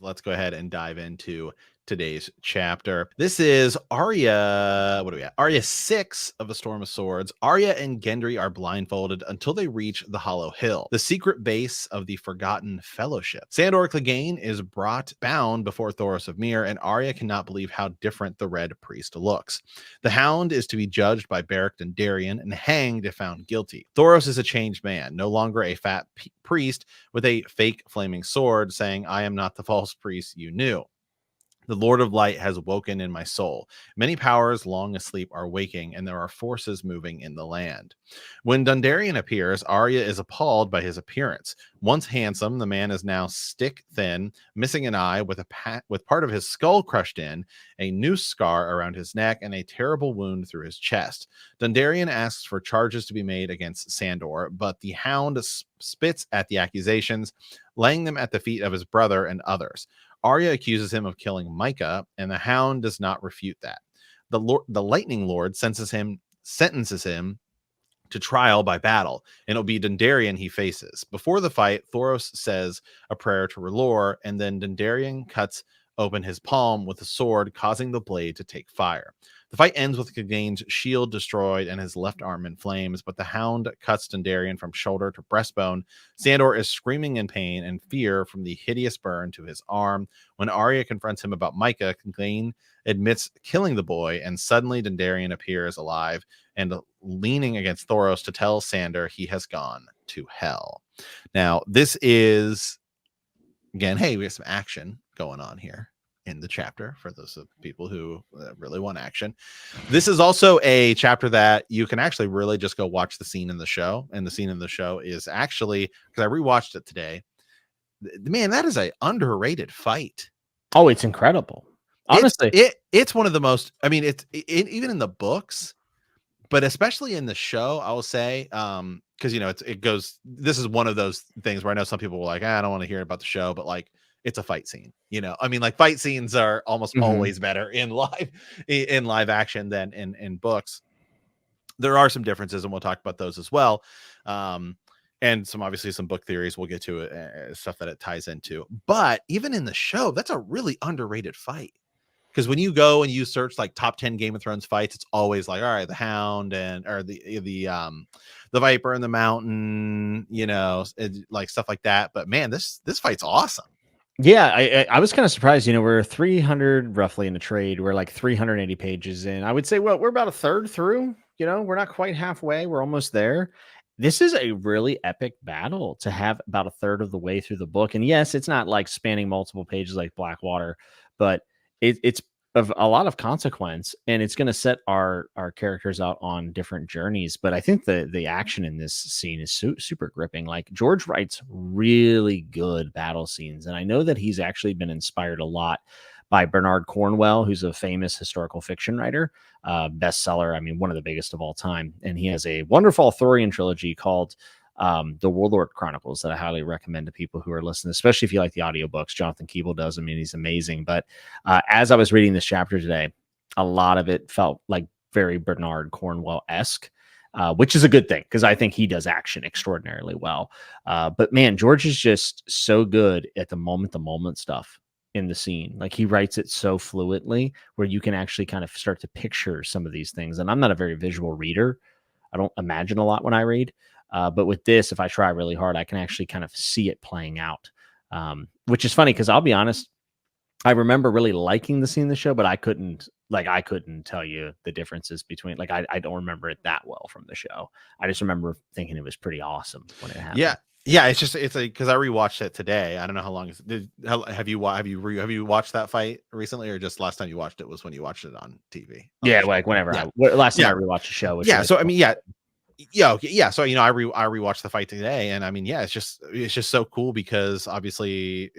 let's go ahead and dive into today's chapter. This is Arya. What are we at? Arya 6 of A Storm of Swords. Arya and Gendry are blindfolded until they reach the Hollow Hill, the secret base of the Forgotten Fellowship. Sandor Clegane is brought bound before Thoros of Myr, and Arya cannot believe how different the Red Priest looks. The Hound is to be judged by Beric Dondarrion and hanged if found guilty. Thoros is a changed man, no longer a fat priest with a fake flaming sword, saying, "I am not the false priest you knew. The Lord of Light has woken in my soul. Many powers long asleep are waking, and there are forces moving in the land." When Dondarrion appears, Arya is appalled by his appearance. Once handsome, the man is now stick thin, missing an eye, with part of his skull crushed in, a noose scar around his neck, and a terrible wound through his chest. Dondarrion asks for charges to be made against Sandor, but the Hound spits at the accusations, laying them at the feet of his brother and others. Arya accuses him of killing Micah, and the Hound does not refute that. The Lightning Lord sentences him to trial by battle, and it'll be Dondarrion he faces. Before the fight, Thoros says a prayer to R'hllor, and then Dondarrion cuts open his palm with a sword, causing the blade to take fire. The fight ends with Clegane's shield destroyed and his left arm in flames, but the Hound cuts Dondarrion from shoulder to breastbone. Sandor is screaming in pain and fear from the hideous burn to his arm. When Arya confronts him about Micah, Clegane admits killing the boy, and suddenly Dondarrion appears alive and leaning against Thoros to tell Sandor he has gone to hell. Now, this is, again, hey, we have some action going on here in the chapter for those people who really want action. This is also a chapter that you can actually really just go watch the scene in the show. And the scene in the show is actually, because I rewatched it today, man, that is a underrated fight. Oh, it's incredible. Honestly, it's one of the most, I mean, even in the books, but especially in the show, I will say, because this is one of those things where I know some people were like, I don't want to hear about the show, but like, it's a fight scene, I mean, like, fight scenes are almost always better in live action than in books. There are some differences, and we'll talk about those as well. And obviously some book theories we'll get to, stuff that it ties into. But even in the show, that's a really underrated fight. Because when you go and you search like top 10 Game of Thrones fights, it's always like, all right, the Hound or the Viper in the Mountain, like stuff like that. But man, this fight's awesome. Yeah, I was kind of surprised. We're 300 roughly in the trade. We're like 380 pages in. I would say, well, we're about a third through. We're not quite halfway. We're almost there. This is a really epic battle to have about a third of the way through the book. And yes, it's not like spanning multiple pages like Blackwater, but it's of a lot of consequence, and it's going to set our characters out on different journeys. But I think the action in this scene is super gripping. Like, George writes really good battle scenes, and I know that he's actually been inspired a lot by Bernard Cornwell, who's a famous historical fiction writer, bestseller. I mean, one of the biggest of all time. And he has a wonderful Arthurian trilogy called the Warlord Chronicles that I highly recommend to people who are listening, especially if you like the audiobooks. Jonathan Keeble does. I mean, he's amazing. But as I was reading this chapter today, a lot of it felt like very Bernard Cornwell-esque, which is a good thing because I think he does action extraordinarily well. But man, George is just so good at the moment stuff in the scene. Like, he writes it so fluidly where you can actually kind of start to picture some of these things. And I'm not a very visual reader. I don't imagine a lot when I read. But with this, if I try really hard, I can actually kind of see it playing out, which is funny because I'll be honest, I remember really liking the scene in the show, but I couldn't tell you the differences between, like, I don't remember it that well from the show. I just remember thinking it was pretty awesome when it happened. Yeah. It's like, because I rewatched it today. I don't know how long have you watched that fight recently, or just last time you watched it was when you watched it on TV? Yeah, like whenever last time I rewatched a show. So I mean, yeah. So I rewatched the fight today, and I mean, it's just so cool because obviously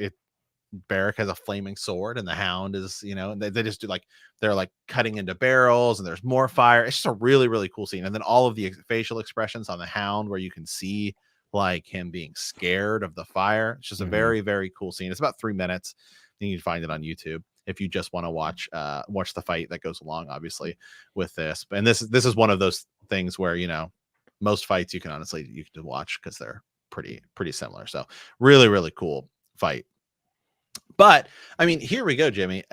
Beric has a flaming sword, and the Hound is, they just do like, they're like cutting into barrels, and there's more fire. It's just a really, really cool scene. And then all of the facial expressions on the Hound, where you can see like him being scared of the fire. It's just a very, very cool scene. It's about 3 minutes. You can find it on YouTube if you just want to watch the fight that goes along, obviously, with this. And this is one of those things where, most fights you can watch because they're pretty similar. So really, really cool fight. But I mean, here we go, Jimmy.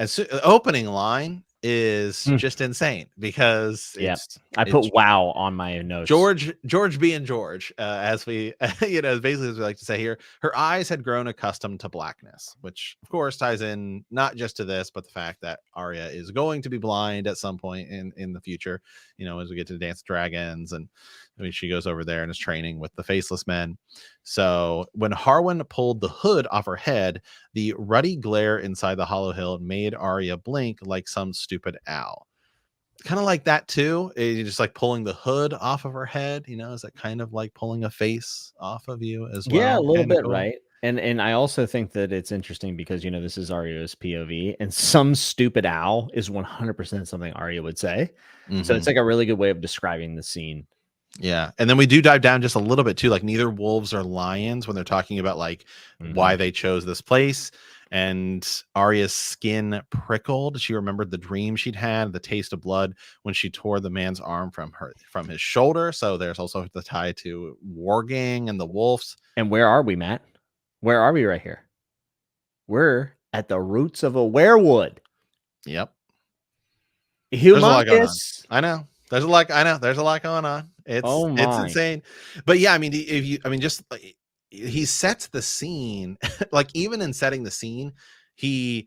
Opening line is just insane because Yeah, I put wow on my notes. George being George, as we, basically as we like to say here, her eyes had grown accustomed to blackness, which of course ties in not just to this, but the fact that Arya is going to be blind at some point in the future, as we get to the Dance of Dragons. And I mean, she goes over there and is training with the Faceless Men. So when Harwin pulled the hood off her head, the ruddy glare inside the hollow hill made Arya blink like some stupid owl. Kind of like that too. Just like pulling the hood off of her head, is that kind of like pulling a face off of you as well? Yeah, a little Kinda bit, cool. right? And I also think that it's interesting because this is Arya's POV, and some stupid owl is 100% something Arya would say. So it's like a really good way of describing the scene. Yeah. And then we do dive down just a little bit too, like neither wolves or lions when they're talking about like why they chose this place. And Arya's skin prickled. She remembered the dream she'd had, the taste of blood when she tore the man's arm from his shoulder. So there's also the tie to warging and the wolves. And where are we, Matt? Where are we right here? We're at the roots of a werewood. Yep. Humongous. There's a lot going on. I know. There's a lot going on. It's insane. But yeah, I mean, he sets the scene. Like even in setting the scene, he's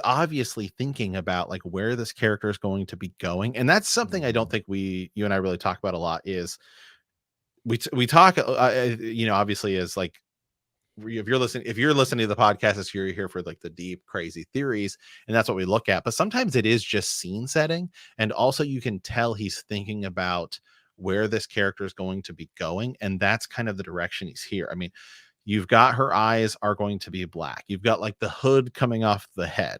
obviously thinking about like where this character is going to be going. And that's something I don't think you and I really talk about a lot is we talk, obviously as like, if you're listening to the podcast, you're here for like the deep, crazy theories, and that's what we look at. But sometimes it is just scene setting, and also you can tell he's thinking about where this character is going to be going, and that's kind of the direction he's here. I mean, you've got her eyes are going to be black. You've got like the hood coming off the head.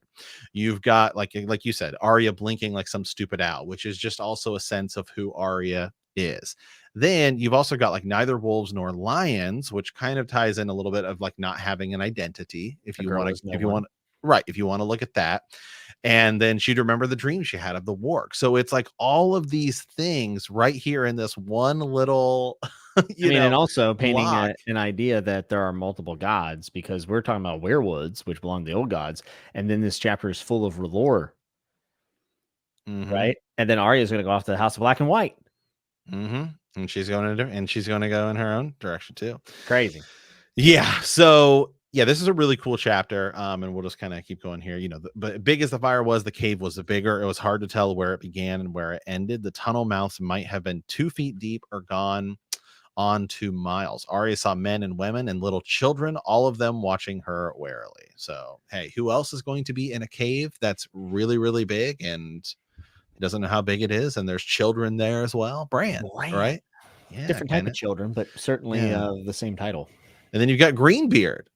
You've got like you said, Arya blinking like some stupid owl, which is just also a sense of who Arya is. Then you've also got like neither wolves nor lions, which kind of ties in a little bit of like not having an identity. If you want to look at that. And then she'd remember the dream she had of the warg. So it's like all of these things right here in this one little, and also painting an idea that there are multiple gods, because we're talking about werewoods, which belong to the old gods. And then this chapter is full of lore. Right. And then Arya is going to go off to the House of Black and White. And she's going to go in her own direction too. Crazy. Yeah. So yeah, this is a really cool chapter. And we'll just kind of keep going here. But big as the fire was, the cave was bigger. It was hard to tell where it began and where it ended. The tunnel mouths might have been 2 feet deep or gone on 2 miles. Arya saw men and women and little children, all of them watching her warily. So, hey, who else is going to be in a cave that's really, really big and he doesn't know how big it is, and there's children there as well? Bran. Right? Yeah, different type of children, but certainly the same title. And then you've got Greenbeard,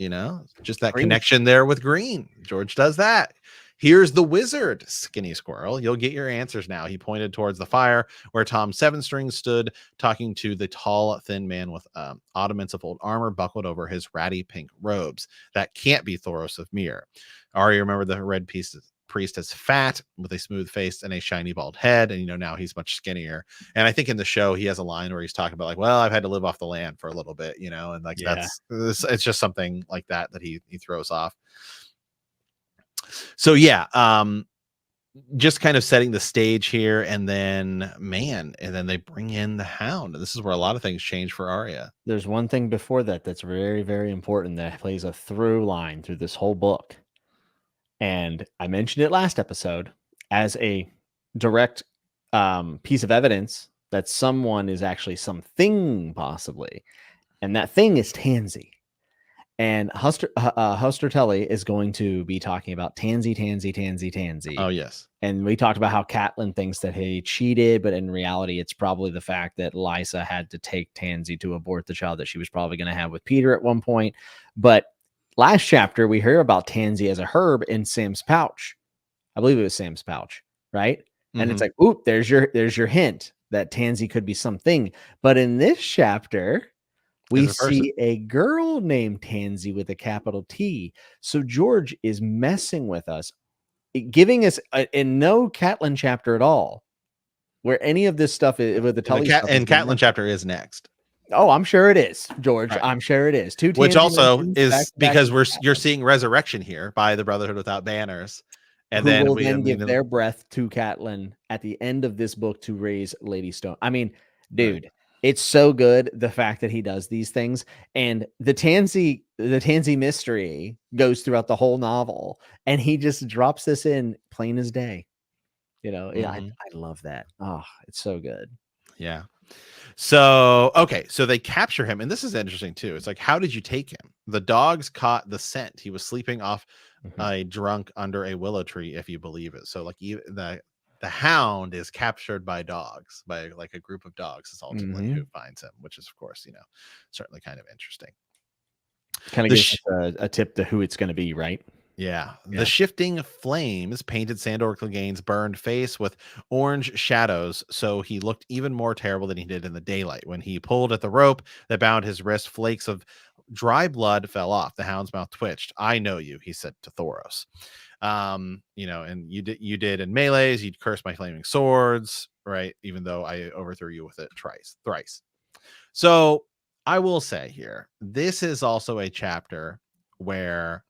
just that connection there with Green. George does that. Here's the wizard, Skinny Squirrel. You'll get your answers now. He pointed towards the fire where Tom Sevenstring stood, talking to the tall, thin man with ottomans of old armor buckled over his ratty pink robes. That can't be Thoros of Myr. Arya remembered the red priest as fat with a smooth face and a shiny bald head, and now he's much skinnier. And I think in the show he has a line where he's talking about like, well, I've had to live off the land for a little bit, and like it's just something like that he throws off. So yeah, just kind of setting the stage here, and then they bring in the Hound. This is where a lot of things change for Arya. There's one thing before that's very, very important that plays a through line through this whole book. And I mentioned it last episode as a direct piece of evidence that someone is actually something, possibly. And that thing is Tansy. And Huster Tully is going to be talking about Tansy. Oh, yes. And we talked about how Catelyn thinks that he cheated, but in reality, it's probably the fact that Lysa had to take Tansy to abort the child that she was probably going to have with Peter at one point. But last chapter, we hear about Tansy as a herb in Sam's pouch. I believe it was Sam's pouch, right? And it's like, oop, there's your hint that Tansy could be something. But in this chapter, we see a girl named Tansy with a capital T. So George is messing with us, giving us in no Catelyn chapter at all, where any of this stuff is with the Tully stuff. And Catelyn chapter is next. Oh, I'm sure it is, George. Right. I'm sure it is. Two Which Tansy also mentions back is to back because to you're seeing resurrection here by the Brotherhood without banners. And who then will we, I then mean, give their breath to Catelyn at the end of this book to raise Lady Stone. I mean, right. dude, it's so good the fact that he does these things, and the Tansy mystery goes throughout the whole novel, and he just drops this in plain as day. Yeah, I Mhm. love that. Oh, it's so good. Yeah. So, okay, so they capture him, and this is interesting too. It's like, how did you take him? The dogs caught the scent. He was sleeping off Mhm. a drunk under a willow tree, if you believe it. So, like, the hound is captured by dogs, by like a group of dogs, is ultimately who Mhm. finds him, which is, of course, certainly kind of interesting. Kind of The gives sh- us a tip to who it's going to be, right? Yeah, the Yeah. shifting flames painted Sandor Clegane's burned face with orange shadows, so he looked even more terrible than he did in the daylight. When he pulled at the rope that bound his wrist, flakes of dry blood fell off. The hound's mouth twitched. "I know you," he said to Thoros. And you did in melees, you'd curse my flaming swords, right? Even though I overthrew you with it thrice. So I will say here, this is also a chapter where,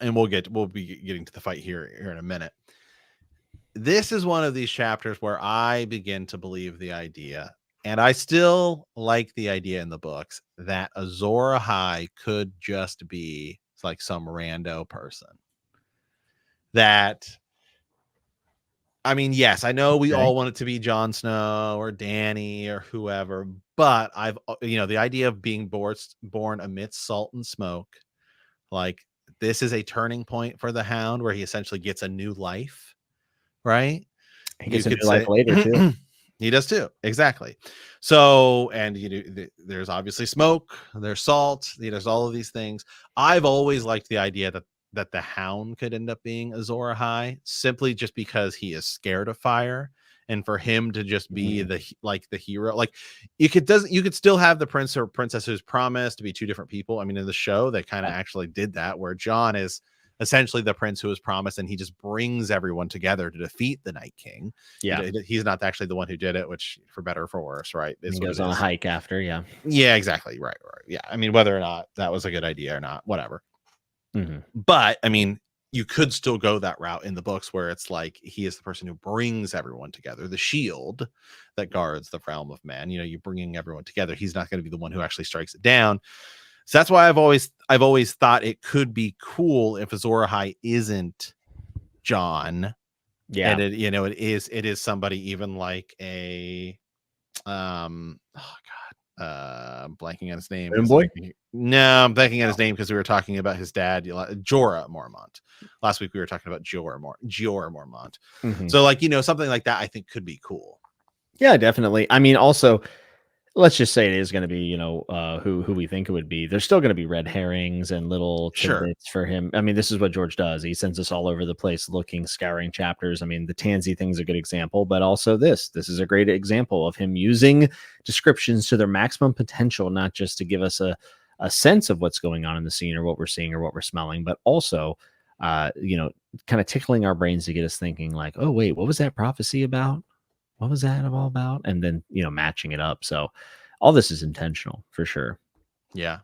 and we'll be getting to the fight here in a minute. This is one of these chapters where I begin to believe the idea, and I still like the idea in the books, that Azor Ahai could just be like some rando person. That, I mean, yes, I know we Okay. all want it to be Jon Snow or Danny or whoever, but the idea of being born amidst salt and smoke, like, this is a turning point for the Hound where he essentially gets a new life, right? He You gets a could new life say later too. he does too. Exactly. So, and there's obviously smoke, there's salt, there's all of these things. I've always liked the idea that the Hound could end up being Azor Ahai, simply just because he is scared of fire, and for him to just be Mhm. the hero. Like, you could still have the prince or princess who's promised to be two different people. I mean, in the show they kind of Yeah. actually did that, where John is essentially the prince who was promised, and he just brings everyone together to defeat the Night King. Yeah. He's not actually the one who did it, which, for better or for worse, right, He is what goes it on a is. hike after. Yeah. Yeah, exactly. Right. Yeah, I mean, whether or not that was a good idea or not, whatever. Mhm. But I mean, you could still go that route in the books, where it's like he is the person who brings everyone together, the shield that guards the realm of man. You're bringing everyone together. He's not going to be the one who actually strikes it down. So that's why I've always thought it could be cool if Azor Ahai isn't John, Yeah. and it is somebody even like a, oh god, I'm blanking on his name Moon because Boy. I'm blanking on his name because we were talking about his dad, Jorah Mormont. Last week we were talking about Jorah Mormont. Mhm. So, like, something like that I think could be cool. Yeah, definitely. I mean, also, let's just say it is going to be, who we think it would be. There's still going to be red herrings and little Sure. tidbits for him. I mean, this is what George does. He sends us all over the place looking, scouring chapters. I mean, the Tansy thing's a good example, but also this is a great example of him using descriptions to their maximum potential, not just to give us a sense of what's going on in the scene or what we're seeing or what we're smelling, but also, uh, you know, kind of tickling our brains to get us thinking like, oh, wait, what was that prophecy about? What was that all about? And then, matching it up. So all this is intentional for sure. Yeah.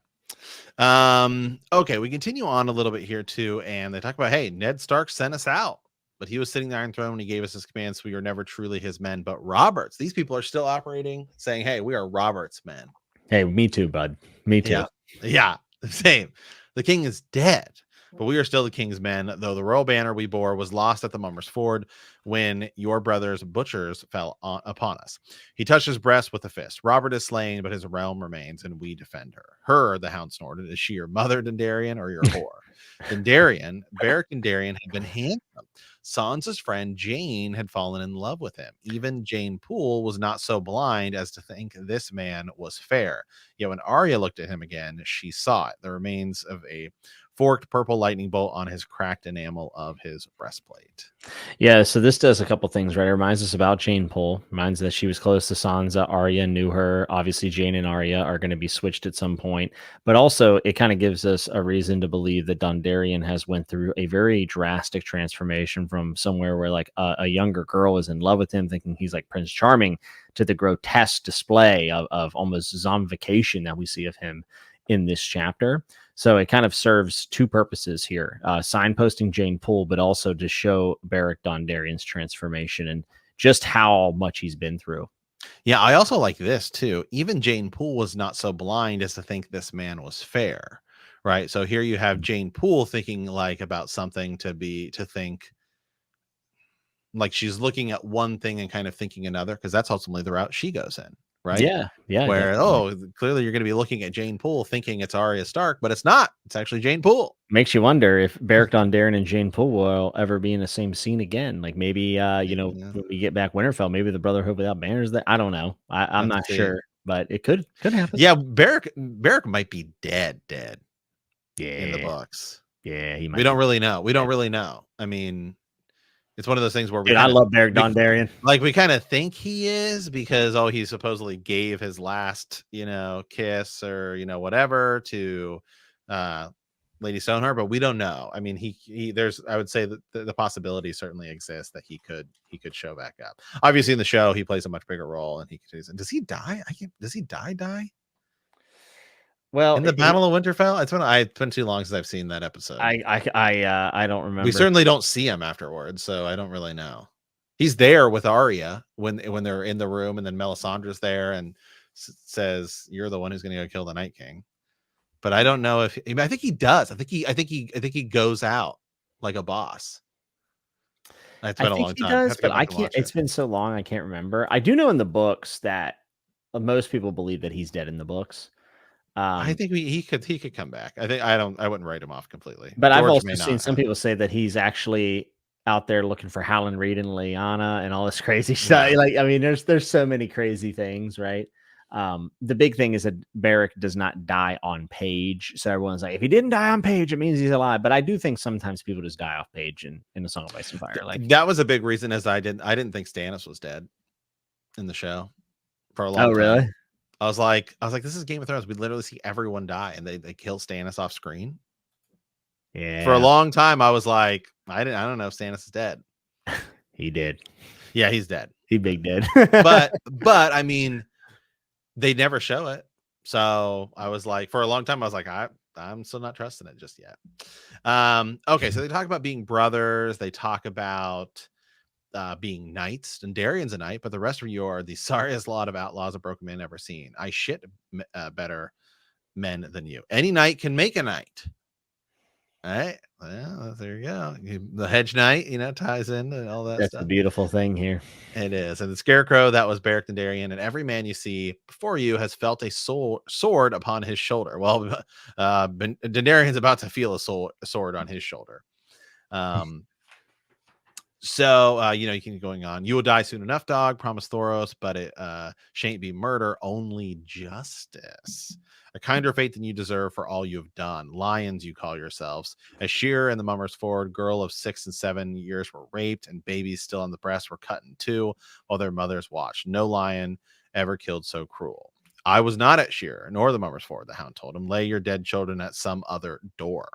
Okay, we continue on a little bit here too, and they talk about, hey, Ned Stark sent us out, but he was sitting there on the throne when he gave us his commands, so we were never truly his men, but Robert's. These people are still operating, saying, hey, we are Robert's men. Hey, me too, bud. Me too. Yeah. Yeah. Same. The king is dead, but we are still the king's men, though the royal banner we bore was lost at the Mummer's Ford when your brothers' butchers fell upon us. He touched his breast with a fist. Robert is slain, but his realm remains, and we defend her. Her, the hound snorted, is she your mother, Dendarian, or your whore? Beric Dendarian had been handsome. Sansa's friend Jane had fallen in love with him. Even Jane Poole was not so blind as to think this man was fair. Yet when Arya looked at him again, she saw it, the remains of a forked purple lightning bolt on his cracked enamel of his breastplate. Yeah, so this does a couple things, right? It reminds us about Jane Poole. Reminds us that she was close to Sansa. Arya knew her. Obviously, Jane and Arya are going to be switched at some point. But also, it kind of gives us a reason to believe that Dondarrion has went through a very drastic transformation from somewhere where like a younger girl is in love with him, thinking he's like Prince Charming, to the grotesque display of almost zombification that we see of him in this chapter. So it kind of serves two purposes here: signposting Jane Poole, but also to show Beric Dondarrion's transformation and just how much he's been through. Yeah, I also like this too. Even Jane Poole was not so blind as to think this man was fair, right? So here you have Jane Poole thinking like about something to think like she's looking at one thing and kind of thinking another, because that's ultimately the route she goes in, right? Yeah, yeah, Where, definitely. clearly you're going to be looking at Jane Poole thinking it's Arya Stark, but it's not. It's actually Jane Poole. Makes you wonder if Beric Dondarrion and Jane Poole will ever be in the same scene again. Like maybe, Yeah, when we get back Winterfell, maybe the Brotherhood without banners. That I don't know. I'm have to not see. sure, but it could happen. Yeah, Beric might be dead in the Yeah, books. yeah, he We might don't be. really know. We don't really know. I mean, it's one of those things where Dude, I love Beric Dondarrion. we kind of think he is because he supposedly gave his last, kiss or whatever to Lady Stoneheart, but we don't know. I mean, I would say that the possibility certainly exists that he could show back up. Obviously, in the show, he plays a much bigger role, and does he die? Does he die? Well, In the Battle of Winterfell? It's been too long since I've seen that episode. I don't We remember. certainly don't see him afterwards, so I don't really know. He's there with Arya when they're in the room, and then Melisandre's there and says, "You're the one who's going to go kill the Night King." But I don't know if I think he does. I think he goes out like a boss. It's I been a think long he time. I does, have to go but I back and can't. watch it. It's been so long, I can't remember. I do know in the books that most people believe that he's dead in the books. I think he could come back. I wouldn't write him off completely. But I've George also may seen not some have. people say that he's actually out there looking for Howland Reed and Lyanna and all this crazy stuff. Yeah. Like, I mean, there's so many crazy things, right? The big thing is that Beric does not die on page. So everyone's like, if he didn't die on page, it means he's alive. But I do think sometimes people just die off page in A Song of Ice and Fire. Like, That was a big reason, as I didn't think Stannis was dead in the show for a oh, long time. really? I was like, this is Game of Thrones. We literally see everyone die, and they kill Stannis off screen. For a Yeah, long time, I was like, I don't know if Stannis is dead. he did. Yeah, he's dead. He big did. But I mean, they never show it. So I was like, for a long time, I was like, I'm still not trusting it just yet. Okay, so they talk about being brothers. They talk about being knights, and Darian's a knight, but the rest of you are the sorriest lot of outlaws a broken man ever seen. I shit better men than you. Any knight can make a knight. All right. Well, there you go. The hedge knight, ties into all that That's the stuff. beautiful thing here. It is. And the Scarecrow, that was Beric Dondarrion, and every man you see before you has felt a sword upon his shoulder. Well, Dondarrion's about to feel a sword on his shoulder. So, you can keep going on. You will die soon enough, dog. Promise Thoros, but it shan't be murder, only justice. A kinder fate than you deserve for all you have done. Lions, you call yourselves. As Sheer and the Mummers Ford, girl of 6 and 7 years were raped, and babies still on the breast were cut in two while their mothers watched. No lion ever killed so cruel. I was not at Sheer, nor the Mummers Ford, the hound told him. Lay your dead children at some other door.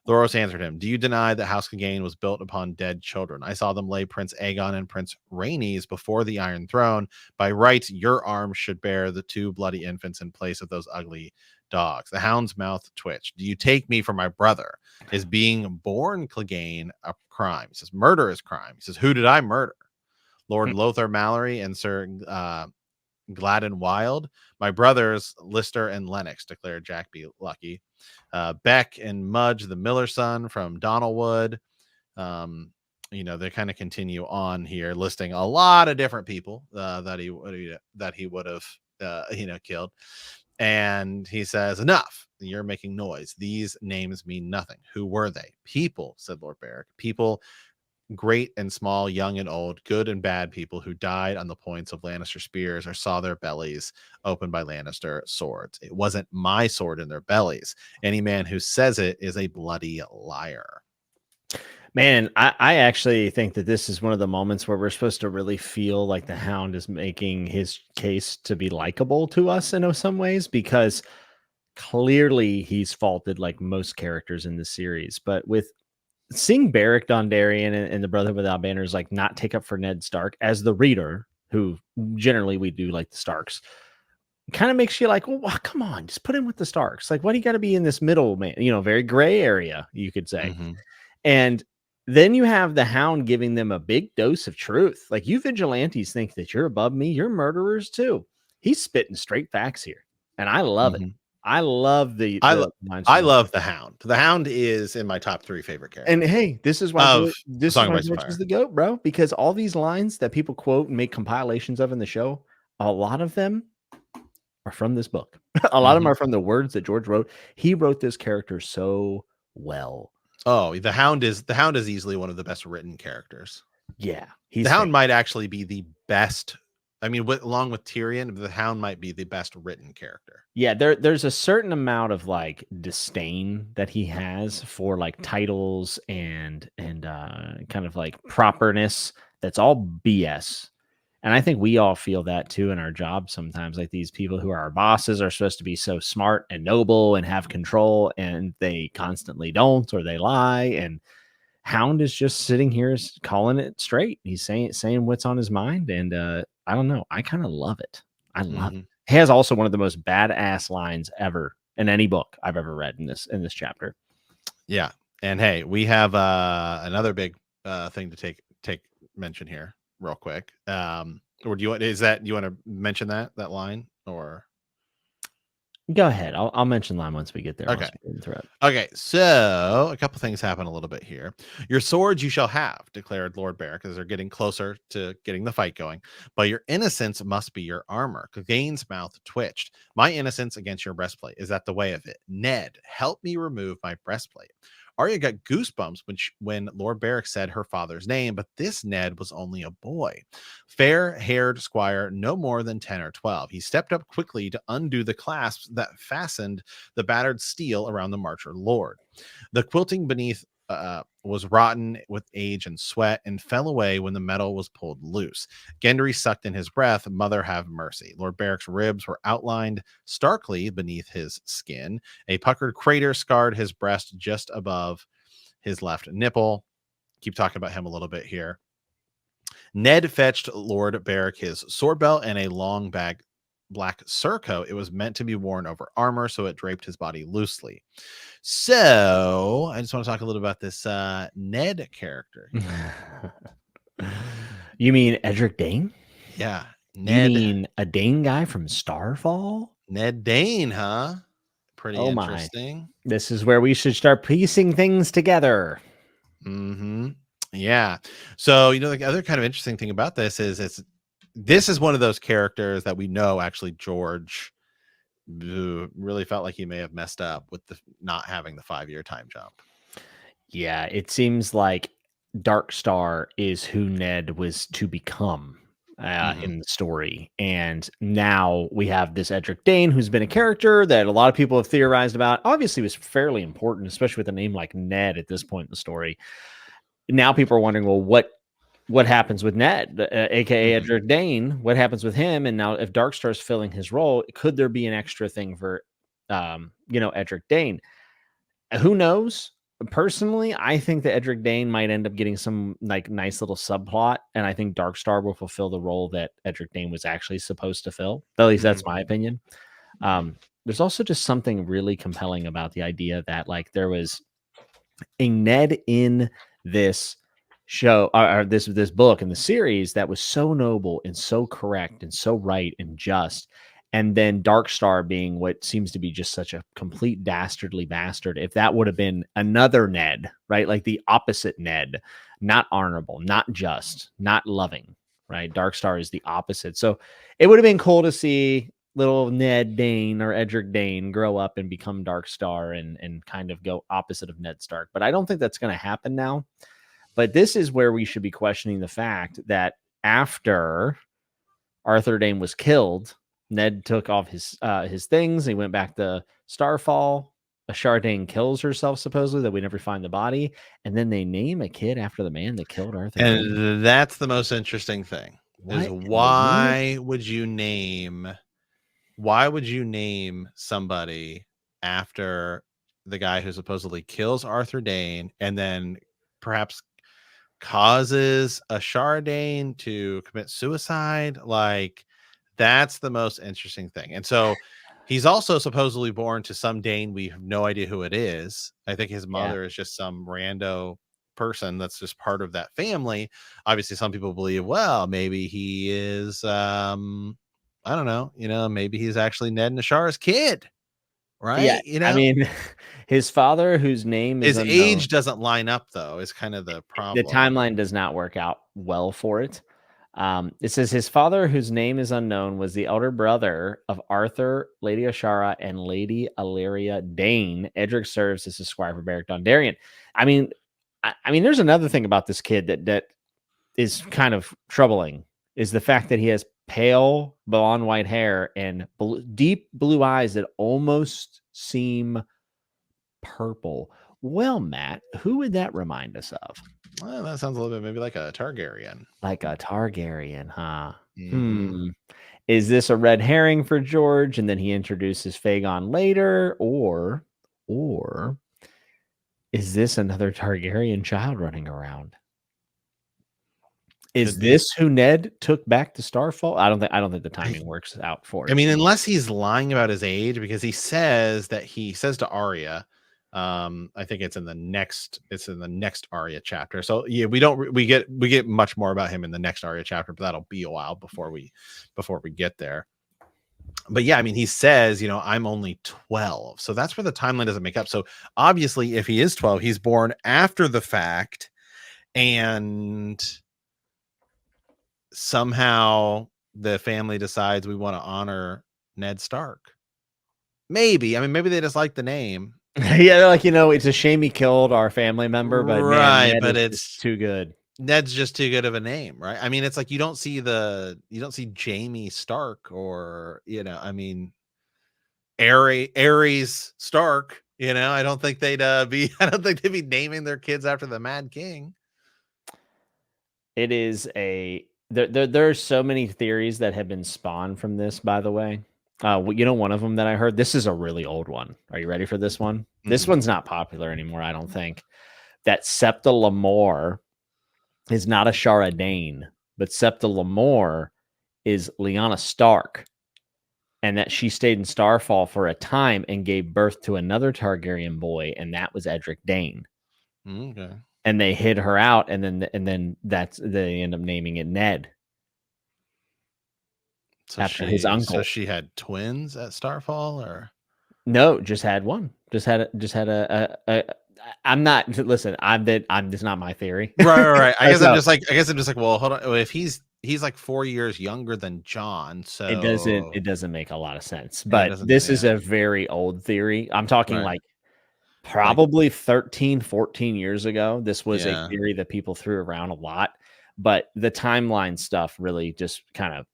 Thoros answered him, do you deny that House Clegane was built upon dead children? I saw them lay Prince Aegon and Prince Rhaenys before the Iron Throne. By right, your arms should bear the two bloody infants in place of those ugly dogs. The hound's mouth twitched. Do you take me for my brother? Is being born Clegane a crime? He says, murder is crime. He says, who did I murder? Lord Lothar Mallory and Sir Gladden Wild. My brothers, Lister and Lennox, declared Jack B. Lucky. Beck and Mudge, the Miller son from Donalwood. They kind of continue on here, listing a lot of different people that he would have killed. And he says, enough. You're making noise. These names mean nothing. Who were they? People, said Lord Beric. People, great and small, young and old, good and bad people who died on the points of Lannister spears or saw their bellies opened by Lannister swords. It wasn't my sword in their bellies. Any man who says it is a bloody liar. Man, I actually think that this is one of the moments where we're supposed to really feel like the Hound is making his case to be likable to us in some ways, because clearly he's faulted like most characters in the series. But with seeing Beric Dondarrion and the Brotherhood Without Banners like not take up for Ned Stark as the reader who generally we do like the Starks, kind of makes you like, well, come on, just put him with the Starks. Like, why do you got to be in this middle, man? Very gray area, you could say. Mm-hmm. And then you have the Hound giving them a big dose of truth. Like, you vigilantes think that you're above me. You're murderers too. He's spitting straight facts here. And I love it. Mm-hmm. I love the lines I from love the Hound. The Hound is in my top 3 favorite and characters hey, this is why of George is the GOAT, bro. Because all these lines that people quote and make compilations of in the show, a lot of them are from this book. A lot of them are from the words that George wrote. He wrote this character so well. Oh, the Hound is easily one of the best written characters. Yeah, the Hound might actually be the best. I mean, along with Tyrion, the Hound might be the best written character. Yeah, there's a certain amount of like disdain that he has for like titles and kind of like properness. That's all BS. And I think we all feel that too in our job sometimes. Like, these people who are our bosses are supposed to be so smart and noble and have control, and they constantly don't, or they lie. And Hound is just sitting here calling it straight. He's saying what's on his mind, and I don't know. I kind of love it. I love it. He has also one of the most badass lines ever in any book I've ever read in this chapter. Yeah, and hey, we have another big thing to take mention here real quick. Or do you want to mention that line, or go ahead? I'll mention line once we get there. Okay. Okay, so a couple things happen a little bit here. Your swords you shall have, declared Lord Beric, as they're getting closer to getting the fight going. But your innocence must be your armor. Clegane's mouth twitched. My innocence against your breastplate. Is that the way of it? Ned, help me remove my breastplate. Arya got goosebumps when Lord Beric said her father's name, but this Ned was only a boy. Fair-haired squire, no more than 10 or 12. He stepped up quickly to undo the clasps that fastened the battered steel around the Marcher Lord. The quilting beneath was rotten with age and sweat and fell away when the metal was pulled loose. Gendry sucked in his breath. Mother have mercy. Lord Beric's ribs were outlined starkly beneath his skin. A puckered crater scarred his breast just above his left nipple. Keep talking about him a little bit here. Ned fetched Lord Beric his sword belt and a long black surcoat. It was meant to be worn over armor, so it draped his body loosely. So I just want to talk a little about this Ned character. You mean Edric Dane? Yeah. Ned. You mean a Dane guy from Starfall? Ned Dane, huh? Pretty interesting. My. This is where we should start piecing things together. Mm-hmm. Yeah. So, the other kind of interesting thing about this is this is one of those characters that we know actually George really felt like he may have messed up with the not having the 5-year time jump. Yeah, it seems like Darkstar is who Ned was to become in the story. And now we have this Edric Dane, who's been a character that a lot of people have theorized about. Obviously was fairly important, especially with a name like Ned at this point in the story. Now people are wondering, well, what happens with Ned, aka Edric Dane? What happens with him? And now if Darkstar's filling his role, could there be an extra thing for Edric Dane? Who knows? Personally, I think that Edric Dane might end up getting some like nice little subplot, and I think Darkstar will fulfill the role that Edric Dane was actually supposed to fill. At least that's my opinion. There's also just something really compelling about the idea that like there was a Ned in this show or this book in the series that was so noble and so correct and so right and just. And then Darkstar being what seems to be just such a complete dastardly bastard. If that would have been another Ned, right? Like the opposite Ned, not honorable, not just, not loving, right? Darkstar is the opposite. So it would have been cool to see little Ned Dane or Edric Dane grow up and become Darkstar and kind of go opposite of Ned Stark. But I don't think that's going to happen now. But this is where we should be questioning the fact that after Arthur Dane was killed, Ned took off his things. He went back to Starfall. Ashara Dane kills herself, supposedly, that we never find the body. And then they name a kid after the man that killed Arthur Dane. And that's the most interesting thing. Is why would you name somebody after the guy who supposedly kills Arthur Dane and then perhaps causes a Shardane to commit suicide. Like, that's the most interesting thing. And so he's also supposedly born to some Dane. We have no idea who it is. I think his Yeah. mother is just some rando person that's just part of that family. Obviously, some people believe, well, maybe he is I don't know, maybe he's actually Ned and Ashara's kid, Yeah. right? I mean, his father, whose name is His unknown, age doesn't line up, though, is kind of the the problem. timeline does not work out well for it. It says his father, whose name is unknown, was the elder brother of Arthur, Lady Ashara, and Lady Illyria Dane. Edric serves as a squire for Beric Dondarrion. I mean, I mean, there's another thing about this kid that is kind of troubling, is the fact that he has pale blonde white hair and deep blue eyes that almost seem purple. Well, Matt, who would that remind us of? Well, that sounds a little bit maybe like a Targaryen. Like a Targaryen, huh? Mm-hmm. Is this a red herring for George, and then he introduces Fagon later, or is this another Targaryen child running around? Is Could be. this who Ned took back to Starfall? I don't think the timing works out for I it. mean, unless he's lying about his age, because he says to Arya, I think it's in the next Arya chapter. So yeah, we get much more about him in the next Arya chapter, but that'll be a while before we get there. But yeah, I mean, he says, I'm only 12. So that's where the timeline doesn't make up. So obviously, if he is 12, he's born after the fact, and somehow the family decides we want to honor Ned Stark. Maybe. I mean, maybe they just like the name. Yeah, they're like, it's a shame he killed our family member, but man, Right, Ned but is just it's too good. Ned's just too good of a name, right? I mean, it's like you don't see Jamie Stark, or, I mean, Ares Stark, I don't think they'd I don't think they'd be naming their kids after the Mad King. It is there are so many theories that have been spawned from this, by the way. One of them that I heard, this is a really old one. Are you ready for this one? This one's not popular anymore, I don't think. That Septa Lemore is not a Shara Dane, but Septa Lemore is Lyanna Stark, and that she stayed in Starfall for a time and gave birth to another Targaryen boy, and that was Edric Dane. Okay. And they hid her out, and then they end up naming it Ned. So After his uncle. she had twins at Starfall, or No, just had one. Just had a I'm not listen, I'm this not my theory. right. I guess So I'm just like, well, hold on. Well, if he's like 4 years younger than John, so it doesn't make a lot of sense. yeah, it But doesn't. this is Yeah, a very old theory. I'm talking right. like Like, probably 13, 14 years ago. This was a yeah, theory that people threw around a lot, but the timeline stuff really just kind of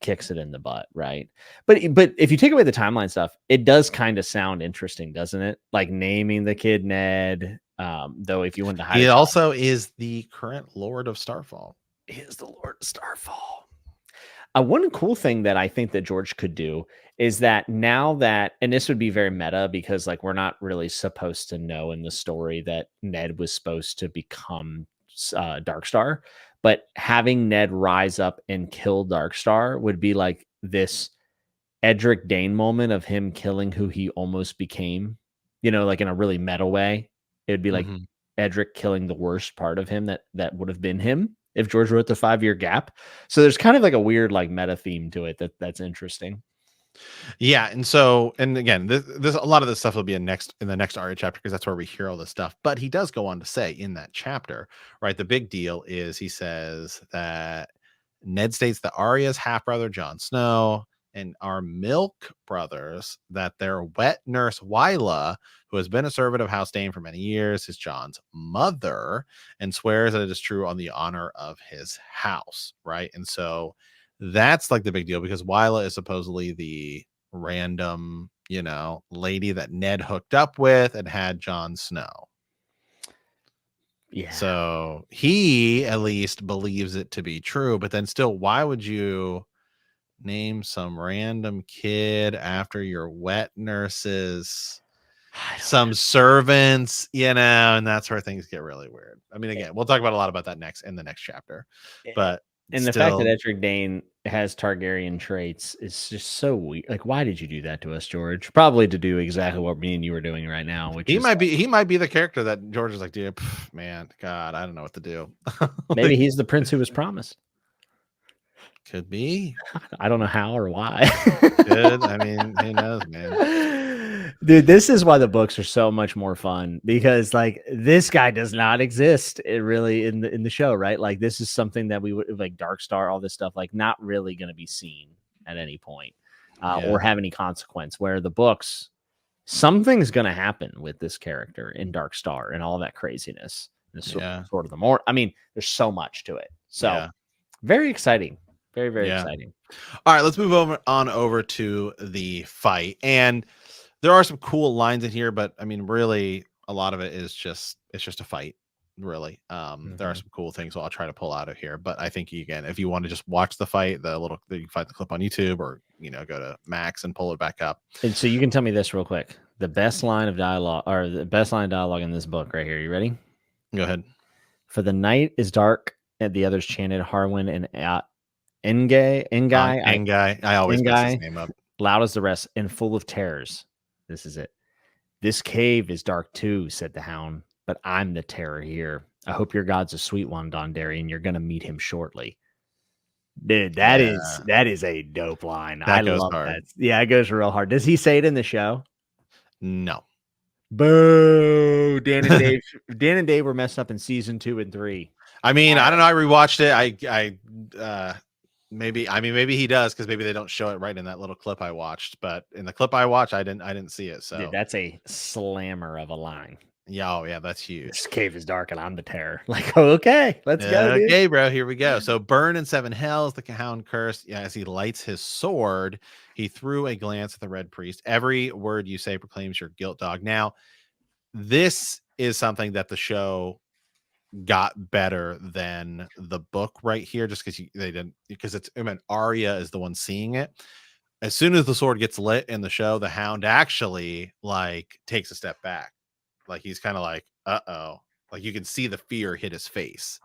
kicks it in the butt, right? But if you take away the timeline stuff, it does kind of sound interesting, doesn't it? Like naming the kid Ned. Though if you wanted to hide a he child, also is the current Lord of Starfall. he is the Lord of Starfall. One cool thing that I think that George could do is that now that, and this would be very meta because like we're not really supposed to know in the story that Ned was supposed to become Darkstar, but having Ned rise up and kill Darkstar would be like this Edric Dane moment of him killing who he almost became, like in a really meta way. It would be like Mhm. Edric killing the worst part of him that would have been him if George wrote the 5-year gap. So there's kind of like a weird like meta theme to it that's interesting. Yeah, and again, this a lot of this stuff will be in the next Arya chapter, because that's where we hear all this stuff. But he does go on to say in that chapter, right? The big deal is he says that Ned states that Arya's half brother Jon Snow and our milk brothers, that their wet nurse Wyla, who has been a servant of House Dane for many years, is Jon's mother, and swears that it is true on the honor of his house, right? And so that's like the big deal, because Wyla is supposedly the random, lady that Ned hooked up with and had Jon Snow. Yeah. So he at least believes it to be true, but then still, why would you name some random kid after your wet nurse's some servants, and that's where things get really weird. I mean, again, we'll talk about a lot about that in the next chapter, but And the fact that Edric Dane has Targaryen traits is just so weird. Like, why did you do that to us, George? Probably to do exactly what me and you are doing right now, which he is might be the character that George is like, dude, man, God, I don't know what to do. maybe he's the prince who was promised. Could be. I don't know how or why. I mean, who knows, man. Dude, this is why the books are so much more fun, because like this guy does not exist really in the show, right? Like this is something that we would like Dark Star, all this stuff, like not really going to be seen at any point or have any consequence. Where the books, something's going to happen with this character in Dark Star and all that craziness. Sort of the more. I mean, there's so much to it. So very exciting. Very, very exciting. All right, let's move over to the fight. And there are some cool lines in here, but I mean, really, a lot of it is just a fight, really. There are some cool things, so I'll try to pull out of here. But I think again, if you want to just watch the fight, you can find the clip on YouTube, or go to Max and pull it back up. And so you can tell me this real quick: the best line of dialogue, or the best line of dialogue in this book, right here. You ready? Go ahead. For the night is dark, and the others chanted Harwin and Engai. I always mess his name up. Loud as the rest and full of terrors. This is it. This cave is dark too, said the hound, but I'm the terror here. I hope your God's a sweet one, Dondarrion. You're gonna meet him shortly. Dude, that is a dope line. I love hard. That. Yeah, it goes real hard. Does he say it in the show? No. Boo! Dan and Dave were messed up in season 2 and 3. I mean, I don't know. I rewatched it. Maybe he does, because maybe they don't show it right in that little clip I watched. But in the clip I watched, I didn't see it. So dude, that's a slammer of a line. Yeah, oh yeah, that's huge. This cave is dark and I'm the terror. Like, okay, let's go. Dude. Okay, bro, here we go. So burn in 7 hells, the hound cursed. Yeah, as he lights his sword, he threw a glance at the red priest. Every word you say proclaims your guilt, dog. Now, this is something that the show got better than the book right here, just because it's, I mean, Arya is the one seeing it. As soon as the sword gets lit in the show, the hound actually like takes a step back. Like he's kind of like, uh-oh. Like you can see the fear hit his face,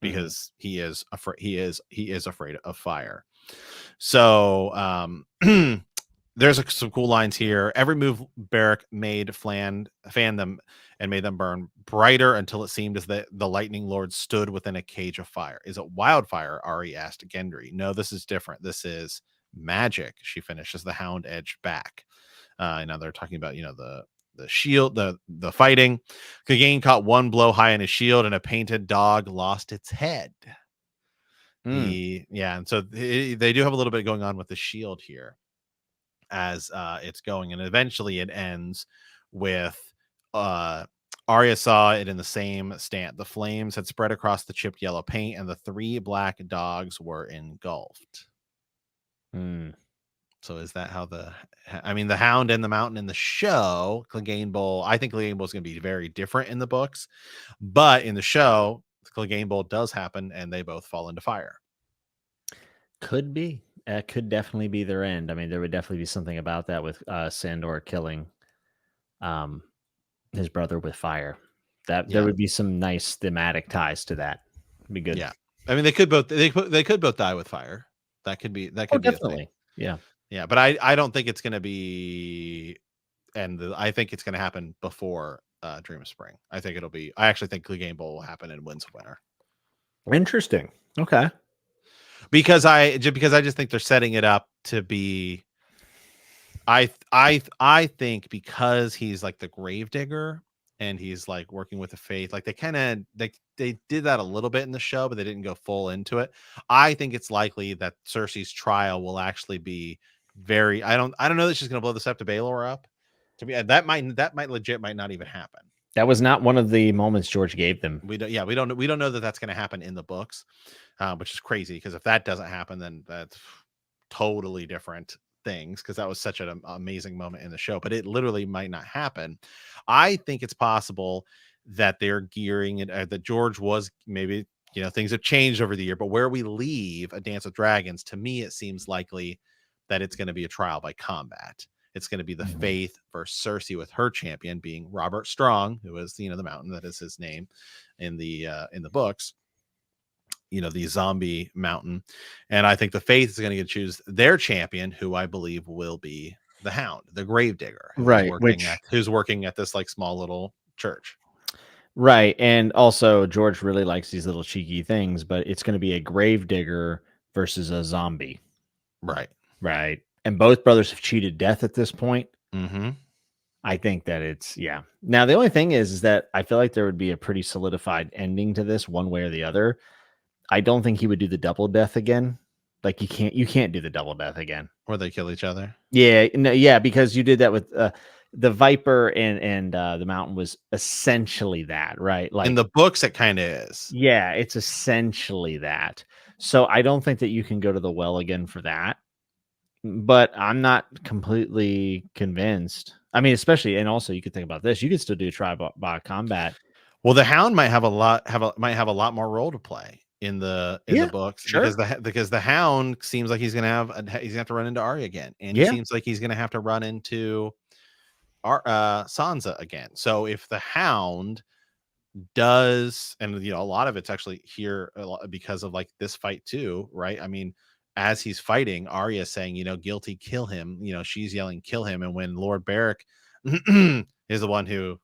because he is afraid of fire. So there's some cool lines here. Every move Beric made fanned them and made them burn brighter until it seemed as the lightning lord stood within a cage of fire. Is it wildfire? Ari asked Gendry. No, this is different. This is magic, she finished as the hound edged back. Now they're talking about, the shield, the fighting. Clegane caught one blow high in his shield, and a painted dog lost its head. And so they do have a little bit going on with the shield here as it's going, and eventually it ends with Arya saw it in the same stand. The flames had spread across the chipped yellow paint, and the 3 black dogs were engulfed. So is that how the hound and the mountain in the show, Clegane Bowl, I think Clegane Bowl is going to be very different in the books, but in the show, Clegane Bowl does happen and they both fall into fire. Could be. Could definitely be their end. I mean, there would definitely be something about that with Sandor killing his brother with fire. There would be some nice thematic ties to that. It'd be good. Yeah. I mean, they could both die with fire. That could be definitely. Yeah. Yeah, but I don't think it's going to be, I think it's going to happen before Dream of Spring. I actually think Clegane Bowl will happen and Winds of Winter. Interesting. Okay. Because I just think they're setting it up to be, I think because he's like the gravedigger and he's like working with the faith, like they did that a little bit in the show, but they didn't go full into it. I think it's likely that Cersei's trial will actually be I don't know that she's going to blow the Sept of Baelor up. To me, that might not even happen. That was not one of the moments George gave them. We don't know that that's going to happen in the books, which is crazy, because if that doesn't happen, then that's totally different things, because that was such an amazing moment in the show, but it literally might not happen. I think it's possible that they're gearing it, that George was maybe, things have changed over the year, but where we leave A Dance with Dragons, to me, it seems likely that it's going to be a trial by combat. It's going to be the Mhm. Faith versus Cersei, with her champion being Robert Strong, who is, the mountain that is his name in the books. The zombie mountain. And I think the Faith is going to choose their champion, who I believe will be the Hound, the Gravedigger, who is Right, working at this like small little church. right, and also George really likes these little cheeky things, but it's gonna be a gravedigger versus a zombie, Right. right? And both brothers have cheated death at this point. Mm-hmm. I think that it's yeah. Now the only thing is that I feel like there would be a pretty solidified ending to this one way or the other. I don't think he would do the double death again. Like you can't do the double death again. Where they kill each other. Yeah, no, yeah, because you did that with the Viper and the Mountain was essentially that, right? In Like the books, it kind of is. yeah, it's essentially that. So I don't think that you can go to the well again for that. But I'm not completely convinced. I mean, especially and also you could think about this. You could still do try by combat. Well, the Hound might have a lot more role to play in the Yeah, books, sure. because the Hound seems like he's gonna have to run into Arya again, and he Yeah. seems like he's gonna have to run into Sansa again. So if the Hound does, and a lot of it's actually here because of like this fight too, right? I mean, as he's fighting, Arya saying, guilty, kill him. She's yelling, kill him. And when Lord Beric is the one who,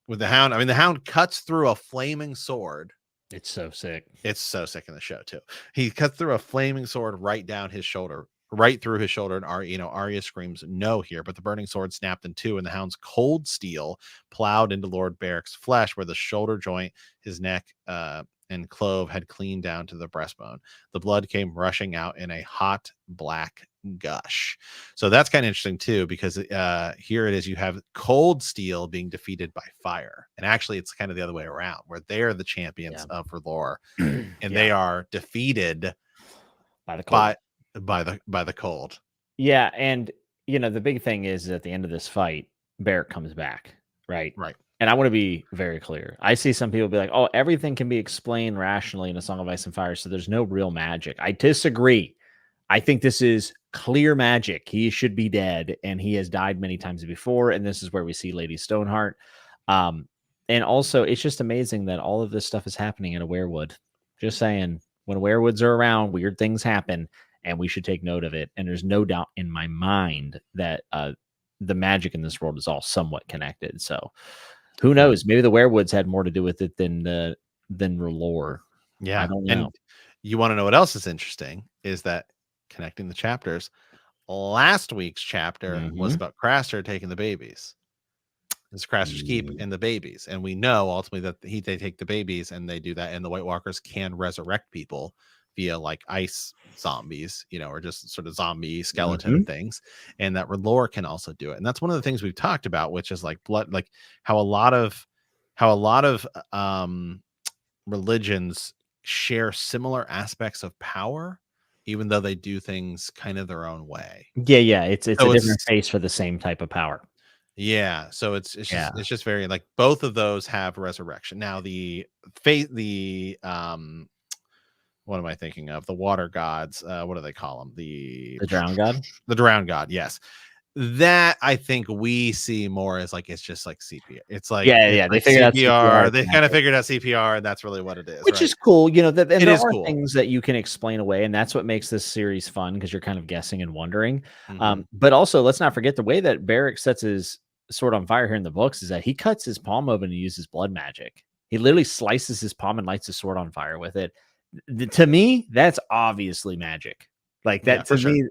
with the Hound, I mean, the Hound cuts through a flaming sword. It's so sick. It's so sick in the show too. He cuts through a flaming sword right down his shoulder, right through his shoulder, and Arya screams no here, but the burning sword snapped in two, and the Hound's cold steel plowed into Lord Beric's flesh, where the shoulder joint, his neck, and clove had cleaned down to the breastbone. The blood came rushing out in a hot black gush. So that's kind of interesting too, because here it is, you have cold steel being defeated by fire, and actually it's kind of the other way around, where they're the champions Yeah. of R'hllor, and Yeah. they are defeated By the cold. by the cold. Yeah, and the big thing is at the end of this fight, Barrett comes back, right? Right. And I want to be very clear. I see some people be like, "Oh, everything can be explained rationally in A Song of Ice and Fire, so there's no real magic." I disagree. I think this is clear magic. He should be dead, and he has died many times before. And this is where we see Lady Stoneheart. Um, and also, it's just amazing that all of this stuff is happening in a werewood. Just saying, when werewoods are around, weird things happen, and we should take note of it. And there's no doubt in my mind that the magic in this world is all somewhat connected. So, who knows? Maybe the werewoods had more to do with it than R'hllor. I Yeah. don't know. And you want to know what else is interesting is that, connecting the chapters, last week's chapter was Mhm. about Craster taking the babies. It's Craster's keep Mm. and the babies. And we know ultimately that they take the babies and they do that. And the White Walkers can resurrect people via like ice zombies, or just sort of zombie skeleton Mhm. things. And that R'hllor can also do it. And that's one of the things we've talked about, which is like blood, like how a lot of religions share similar aspects of power, even though they do things kind of their own way. Yeah, yeah, it's a So different it's face for the same type of power. Yeah, so it's just Yeah. it's just very like both of those have resurrection. Now the fate the what am I thinking of? The water gods, what do they call them? The Drowned God? The drowned god, yes. That I think we see more as like it's just like CPR. Yeah, yeah, they figured out CPR CPR. is They kind of magic, figured out CPR, and that's really what it is, which right? is cool, that and It there is are cool. things that you can explain away, and that's what makes this series fun because 'cause you're kind of guessing and wondering. Hmm. But also, let's not forget the way that Beric sets his sword on fire here in the books is that he cuts his palm open and uses blood magic. He literally slices his palm and lights his sword on fire with it. To me, that's obviously magic. Like, Yeah, that for to sure. me,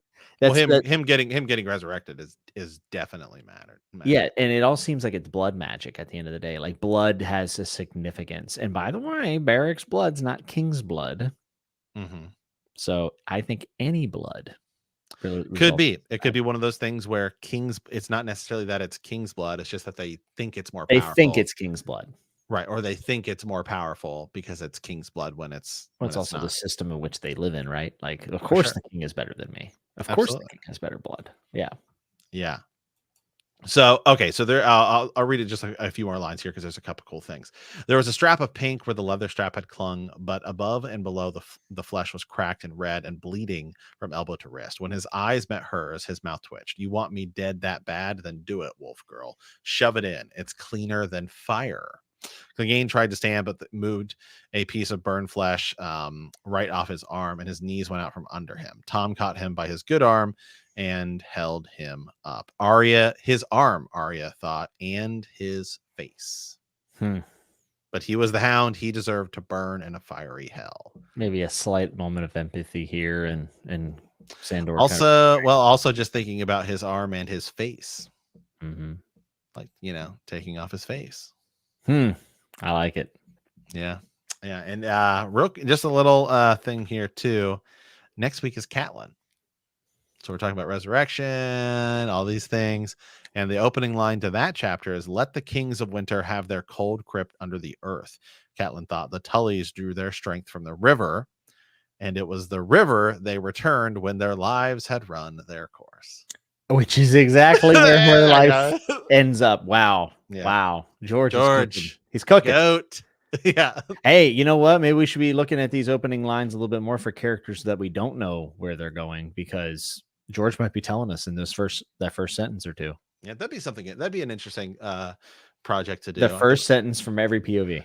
Well, that's that him getting resurrected is definitely magic. yeah, and it all seems like it's blood magic at the end of the day. Like blood has a significance. And by the way, Barrick's blood's not king's blood. Hmm. So I think any blood Could results be. in It could be magic. one of those things where king's. It's not necessarily that it's king's blood. It's just that they think it's more They think powerful, it's king's blood. right? Or they think it's more powerful because it's king's blood when it's Well, it's also the not. system in which they live in, right? Like, of For course sure. the king is better than me. Of course the Absolutely. king has better blood. Yeah. Yeah. So, okay, so there, I'll read it just a few more lines here because there's a couple cool things. There was a strap of pink where the leather strap had clung, but above and below the flesh was cracked and red and bleeding from elbow to wrist. When his eyes met hers, his mouth twitched. You want me dead that bad? Then do it, wolf girl. Shove it in. It's cleaner than fire. Clegane tried to stand, but moved a piece of burned flesh right off his arm, and his knees went out from under him. Tom caught him by his good arm and held him up. His arm, Arya thought, and his face. But he was the hound. He deserved to burn in a fiery hell. Maybe a slight moment of empathy here, and Sandor. Also just thinking about his arm and his face, like taking off his face. I like it. Yeah, and just a little thing here too. Next week is Catelyn. So we're talking about resurrection, all these things. And the opening line to that chapter is, let the kings of winter have their cold crypt under the earth. Catelyn thought the Tullys drew their strength from the river, and it was the river they returned when their lives had run their course. Which is exactly where her life ends up. Wow. Yeah. Wow. George. He's cooking. Goat. Yeah. Hey, you know what? Maybe we should be looking at these opening lines a little bit more for characters that we don't know where they're going, because George might be telling us in that first sentence or two. Yeah, that'd be something. That'd be an interesting project to do. The first sentence from every POV.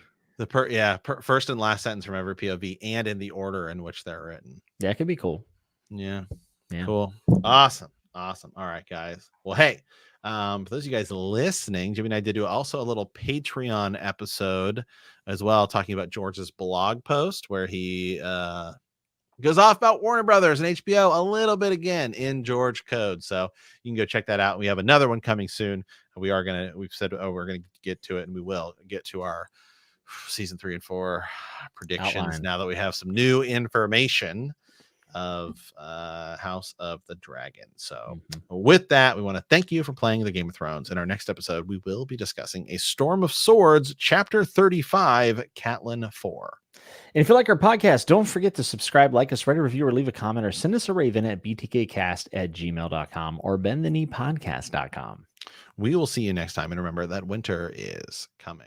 First and last sentence from every POV, and in the order in which they're written. Yeah, it could be cool. Yeah. Cool. Awesome. All right, guys. Well, hey, for those of you guys listening, Jimmy and I did do also a little Patreon episode as well, talking about George's blog post where he goes off about Warner Brothers and HBO a little bit again in George code. So you can go check that out. We have another one coming soon. We've said, we're going to get to it, and we will get to our season 3 and 4 predictions outline now that we have some new information of House of the Dragon. So with that, we want to thank you for playing the Game of Thrones. In our next episode, we will be discussing A Storm of Swords, Chapter 35, Catelyn 4. And if you like our podcast, don't forget to subscribe, like us, write a review, or leave a comment, or send us a raven at btkcast@gmail.com or bendthekneepodcast.com. We will see you next time. And remember that winter is coming.